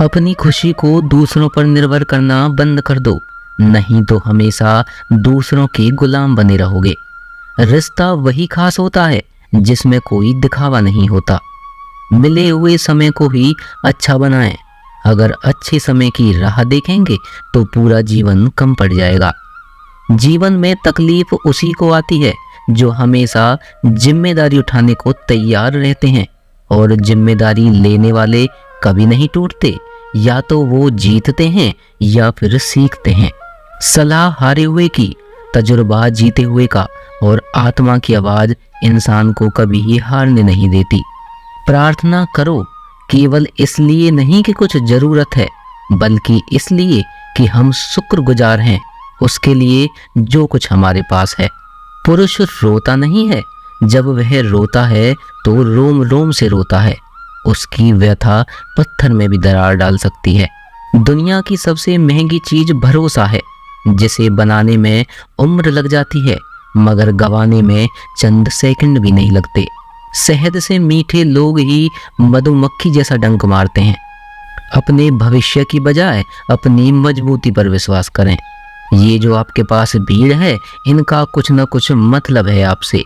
अपनी खुशी को दूसरों पर निर्भर करना बंद कर दो, नहीं तो हमेशा दूसरों के गुलाम बने रहोगे। रिश्ता वही खास होता है जिसमें कोई दिखावा नहीं होता। मिले हुए समय को ही अच्छा बनाएं। अगर अच्छे समय की राह देखेंगे तो पूरा जीवन कम पड़ जाएगा। जीवन में तकलीफ उसी को आती है जो हमेशा जिम्मेदारी उठाने को तैयार रहते हैं, और जिम्मेदारी लेने वाले कभी नहीं टूटते। या तो वो जीतते हैं या फिर सीखते हैं। सलाह हारे हुए की, तजुर्बा जीते हुए का, और आत्मा की आवाज इंसान को कभी ही हारने नहीं देती। प्रार्थना करो, केवल इसलिए नहीं कि कुछ जरूरत है, बल्कि इसलिए कि हम शुक्रगुजार हैं उसके लिए जो कुछ हमारे पास है। पुरुष रोता नहीं है, जब वह रोता है तो रोम रोम से रोता है। उसकी व्यथा पत्थर में भी दरार डाल सकती है। दुनिया की सबसे महंगी चीज भरोसा है, जिसे बनाने में उम्र लग जाती है मगर गंवाने में चंद सेकंड भी नहीं लगते। शहद से मीठे लोग ही मधुमक्खी जैसा डंक मारते हैं। अपने भविष्य की बजाय अपनी मजबूती पर विश्वास करें। ये जो आपके पास भीड़ है, इनका कुछ न कुछ मतलब है आपसे।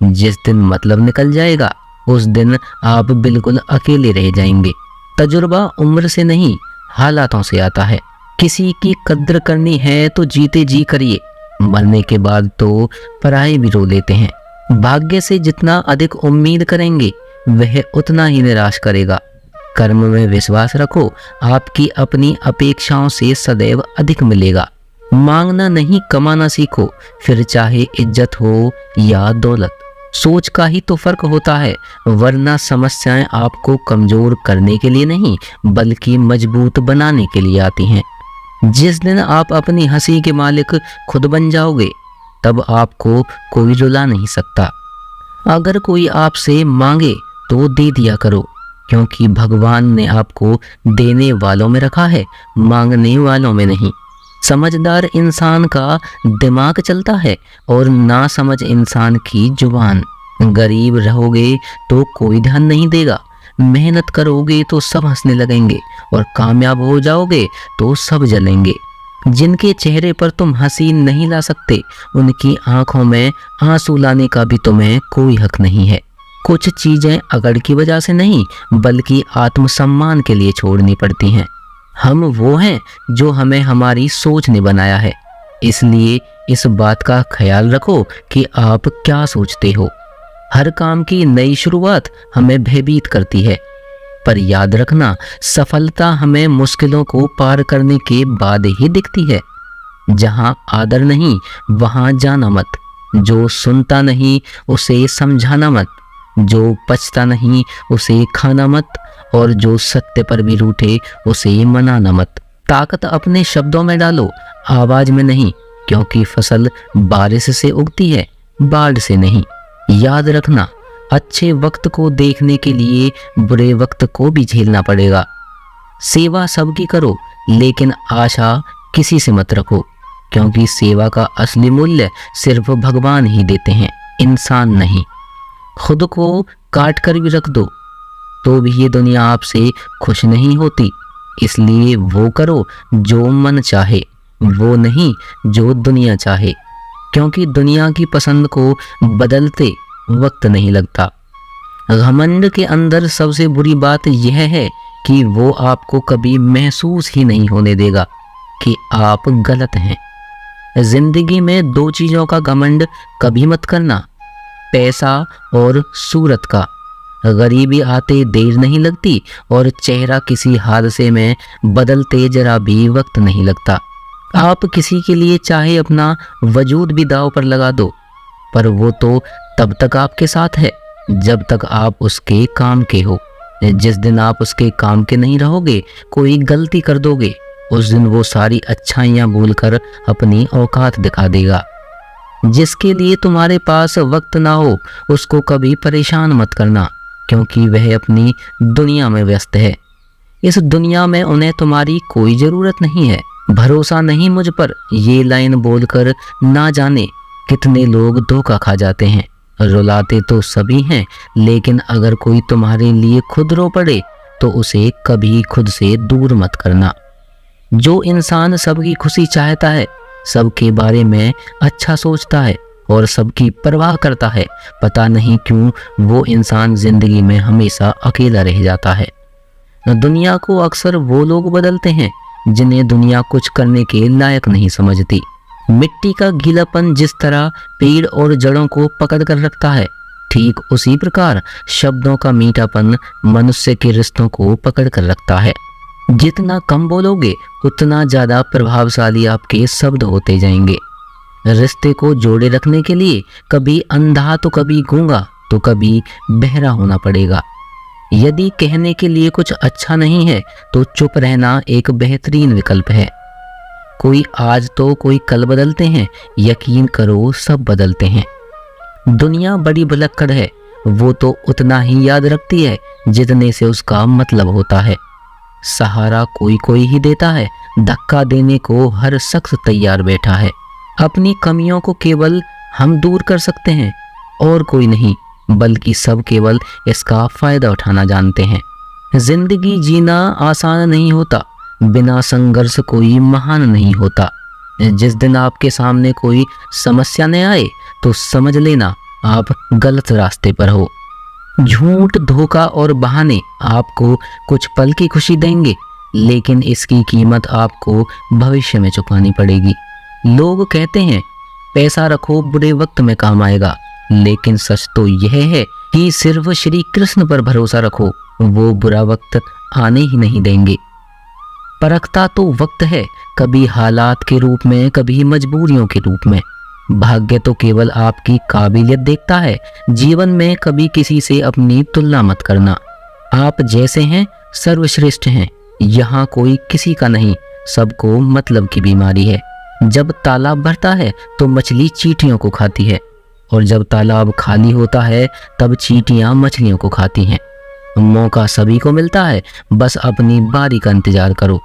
जिस दिन मतलब निकल जाएगा उस दिन आप बिल्कुल अकेले रह जाएंगे। तजुर्बा उम्र से नहीं, हालातों से आता है। किसी की कद्र करनी है तो जीते जी करिए, मरने के बाद तो पराये भी रो लेते हैं। भाग्य से जितना अधिक उम्मीद करेंगे वह उतना ही निराश करेगा। कर्म में विश्वास रखो, आपकी अपनी अपेक्षाओं से सदैव अधिक मिलेगा। मांगना नहीं, कमाना सीखो, फिर चाहे इज्जत हो या दौलत। सोच का ही तो फर्क होता है, वरना समस्याएं आपको कमजोर करने के लिए नहीं बल्कि मजबूत बनाने के लिए आती हैं। जिस दिन आप अपनी हंसी के मालिक खुद बन जाओगे तब आपको कोई रुला नहीं सकता। अगर कोई आपसे मांगे तो दे दिया करो, क्योंकि भगवान ने आपको देने वालों में रखा है, मांगने वालों में नहीं। समझदार इंसान का दिमाग चलता है और नासमझ इंसान की जुबान। गरीब रहोगे तो कोई ध्यान नहीं देगा, मेहनत करोगे तो सब हंसने लगेंगे, और कामयाब हो जाओगे तो सब जलेंगे। जिनके चेहरे पर तुम हंसी नहीं ला सकते, उनकी आंखों में आंसू लाने का भी तुम्हें कोई हक नहीं है। कुछ चीजें अकड़ की वजह से नहीं बल्कि आत्मसम्मान के लिए छोड़नी पड़ती हैं। हम वो हैं जो हमें हमारी सोच ने बनाया है, इसलिए इस बात का ख्याल रखो कि आप क्या सोचते हो। हर काम की नई शुरुआत हमें भयभीत करती है, पर याद रखना सफलता हमें मुश्किलों को पार करने के बाद ही दिखती है। जहां आदर नहीं वहां जाना मत, जो सुनता नहीं उसे समझाना मत, जो पचता नहीं उसे खाना मत, और जो सत्य पर भी रूठे उसे मनाना मत। ताकत अपने शब्दों में डालो, आवाज में नहीं, क्योंकि फसल बारिश से उगती है, बाढ़ से नहीं। याद रखना, अच्छे वक्त को देखने के लिए बुरे वक्त को भी झेलना पड़ेगा। सेवा सबकी करो, लेकिन आशा किसी से मत रखो, क्योंकि सेवा का असली मूल्य सिर्फ भगवान ही देते हैं, इंसान नहीं। खुद को काट कर भी रख दो तो भी ये दुनिया आपसे खुश नहीं होती। इसलिए वो करो जो मन चाहे, वो नहीं जो दुनिया चाहे, क्योंकि दुनिया की पसंद को बदलते वक्त नहीं लगता। घमंड के अंदर सबसे बुरी बात यह है कि वो आपको कभी महसूस ही नहीं होने देगा कि आप गलत हैं। जिंदगी में दो चीजों का घमंड कभी मत करना, पैसा और सूरत का। गरीबी आते देर नहीं लगती और चेहरा किसी हादसे में बदलते जरा भी वक्त नहीं लगता। आप किसी के लिए चाहे अपना वजूद भी दांव पर लगा दो, पर वो तो तब तक आपके साथ है जब तक आप उसके काम के हो। जिस दिन आप उसके काम के नहीं रहोगे, कोई गलती कर दोगे, उस दिन वो सारी अच्छाइयाँ भूलकर अपनी औकात दिखा देगा। जिसके लिए तुम्हारे पास वक्त ना हो उसको कभी परेशान मत करना, क्योंकि वह अपनी दुनिया में व्यस्त है। इस दुनिया में उन्हें तुम्हारी कोई ज़रूरत नहीं है। भरोसा नहीं मुझ पर, ये लाइन बोलकर ना जाने कितने लोग धोखा खा जाते हैं। रुलाते तो सभी हैं, लेकिन अगर कोई तुम्हारे लिए खुद रो पड़े तो उसे कभी खुद से दूर मत करना। जो इंसान सबकी खुशी चाहता है, सबके बारे में अच्छा सोचता है और सबकी परवाह करता है, पता नहीं क्यों वो इंसान जिंदगी में हमेशा अकेला रह जाता है। दुनिया को अक्सर वो लोग बदलते हैं जिन्हें दुनिया कुछ करने के लायक नहीं समझती। मिट्टी का गीलापन जिस तरह पेड़ और जड़ों को पकड़ कर रखता है, ठीक उसी प्रकार शब्दों का मीठापन मनुष्य के रिश्तों को पकड़ कर रखता है। जितना कम बोलोगे उतना ज्यादा प्रभावशाली आपके शब्द होते जाएंगे। रिश्ते को जोड़े रखने के लिए कभी अंधा तो कभी गूंगा तो कभी बहरा होना पड़ेगा। यदि कहने के लिए कुछ अच्छा नहीं है तो चुप रहना एक बेहतरीन विकल्प है। कोई आज तो कोई कल बदलते हैं, यकीन करो सब बदलते हैं। दुनिया बड़ी भुलक्कड़ है, वो तो उतना ही याद रखती है जितने से उसका मतलब होता है। सहारा कोई कोई ही देता है, धक्का देने को हर शख्स तैयार बैठा है। अपनी कमियों को केवल हम दूर कर सकते हैं और कोई नहीं, बल्कि सब केवल इसका फायदा उठाना जानते हैं। जिंदगी जीना आसान नहीं होता, बिना संघर्ष कोई महान नहीं होता। जिस दिन आपके सामने कोई समस्या न आए तो समझ लेना आप गलत रास्ते पर हो। झूठ, धोखा और बहाने आपको कुछ पल की खुशी देंगे, लेकिन इसकी कीमत आपको भविष्य में चुकानी पड़ेगी। लोग कहते हैं पैसा रखो बुरे वक्त में काम आएगा, लेकिन सच तो यह है कि सिर्फ श्री कृष्ण पर भरोसा रखो, वो बुरा वक्त आने ही नहीं देंगे। परखता तो वक्त है, कभी हालात के रूप में, कभी मजबूरियों के रूप में। भाग्य तो केवल आपकी काबिलियत देखता है। जीवन में कभी किसी से अपनी तुलना मत करना। आप जैसे हैं सर्वश्रेष्ठ हैं, यहाँ कोई किसी का नहीं, सबको मतलब की बीमारी है। जब तालाब भरता है तो मछली चींटियों को खाती है, और जब तालाब खाली होता है तब चींटियां मछलियों को खाती हैं। मौका सभी को मिलता है, बस अपनी बारी का इंतजार करो।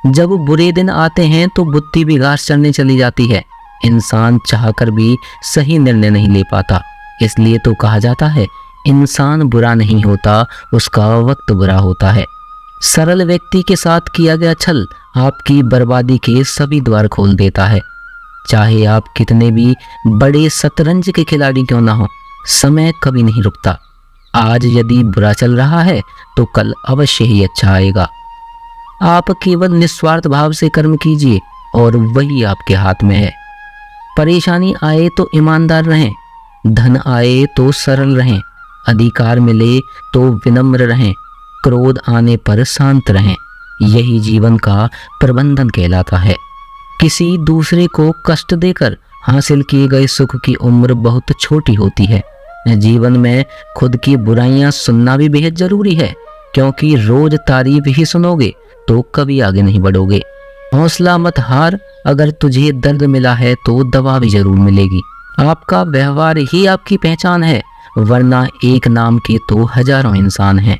जब बुरे दिन आते हैं तो बुद्धि भी घास चढ़ने चली जाती है। इंसान चाहकर भी सही निर्णय नहीं ले पाता, इसलिए तो कहा जाता है इंसान बुरा नहीं होता, उसका वक्त बुरा होता है। सरल व्यक्ति के साथ किया गया छल आपकी बर्बादी के सभी द्वार खोल देता है। चाहे आप कितने भी बड़े शतरंज के खिलाड़ी क्यों ना हो, समय कभी नहीं रुकता। आज यदि बुरा चल रहा है तो कल अवश्य ही अच्छा आएगा। आप केवल निस्वार्थ भाव से कर्म कीजिए और वही आपके हाथ में है। परेशानी आए तो ईमानदार रहें, धन आए तो सरल रहें, अधिकार मिले तो विनम्र रहें, क्रोध आने पर शांत रहें। यही जीवन का प्रबंधन कहलाता है। किसी दूसरे को कष्ट देकर हासिल किए गए सुख की उम्र बहुत छोटी होती है। जीवन में खुद की बुराइयां सुनना भी बेहद जरूरी है, क्योंकि रोज तारीफ ही सुनोगे तो कभी आगे नहीं बढ़ोगे। हौसला मत हार, अगर तुझे दर्द मिला है तो दवा भी जरूर मिलेगी। आपका व्यवहार ही आपकी पहचान है, वरना एक नाम के तो हजारों इंसान हैं।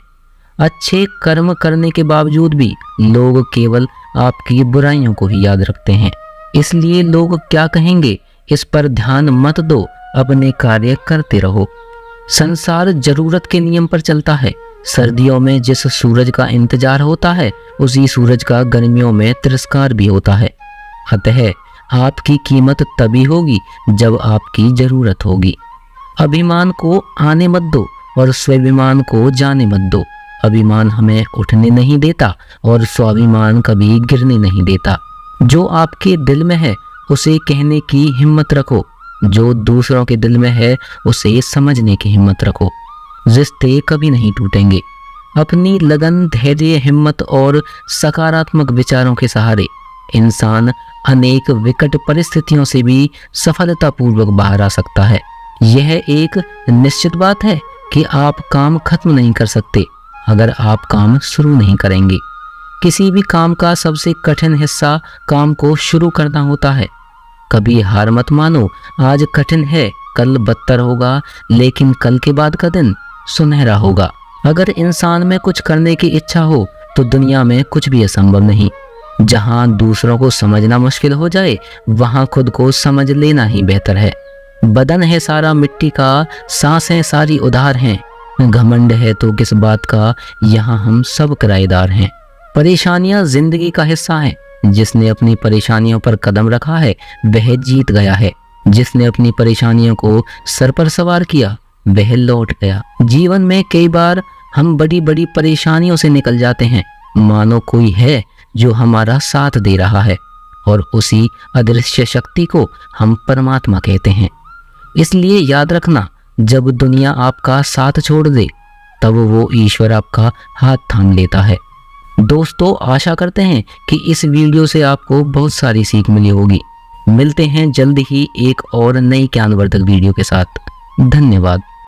अच्छे कर्म करने के बावजूद भी लोग केवल आपकी बुराइयों को ही याद रखते हैं। इसलिए लोग क्या कहेंगे इस पर ध्यान मत दो, अपने कार्य करते रहो। संसार जरूरत के नियम पर चलता है। सर्दियों में जिस सूरज का इंतजार होता है, उसी सूरज का गर्मियों में तिरस्कार भी होता है। अतः आपकी कीमत तभी होगी जब आपकी जरूरत होगी। अभिमान को आने मत दो और स्वाभिमान को जाने मत दो। अभिमान हमें उठने नहीं देता और स्वाभिमान कभी गिरने नहीं देता। जो आपके दिल में है उसे कहने की हिम्मत रखो, जो दूसरों के दिल में है उसे समझने की हिम्मत रखो। रिश्ते कभी नहीं टूटेंगे। अपनी लगन, धैर्य, हिम्मत और सकारात्मक विचारों के सहारे इंसान अनेक विकट परिस्थितियों से भी सफलतापूर्वक बाहर आ सकता है। यह एक निश्चित बात है कि आप काम खत्म नहीं कर सकते अगर आप काम शुरू नहीं करेंगे। किसी भी काम का सबसे कठिन हिस्सा काम को शुरू करना होता है। कभी हार मत मानो, आज कठिन है, कल बदतर होगा, लेकिन कल के बाद का दिन सुनहरा होगा। अगर इंसान में कुछ करने की इच्छा हो तो दुनिया में कुछ भी असंभव नहीं। जहां दूसरों को समझना मुश्किल हो जाए, वहां खुद को समझ लेना ही बेहतर है। बदन है सारा मिट्टी का, सांसें सारी उधार हैं, घमंड है तो किस बात का, यहाँ हम सब किराएदार हैं। परेशानियां जिंदगी का हिस्सा हैं। जिसने अपनी परेशानियों पर कदम रखा है वह जीत गया है। जिसने अपनी परेशानियों को सर पर सवार किया वह लौट गया। जीवन में कई बार हम बड़ी बड़ी परेशानियों से निकल जाते हैं, मानो कोई है जो हमारा साथ दे रहा है, और उसी अदृश्य शक्ति को हम परमात्मा कहते हैं। इसलिए याद रखना, जब दुनिया आपका साथ छोड़ दे तब वो ईश्वर आपका हाथ थाम लेता है। दोस्तों, आशा करते हैं कि इस वीडियो से आपको बहुत सारी सीख मिली होगी। मिलते हैं जल्द ही एक और नई ज्ञानवर्धक वीडियो के साथ। धन्यवाद।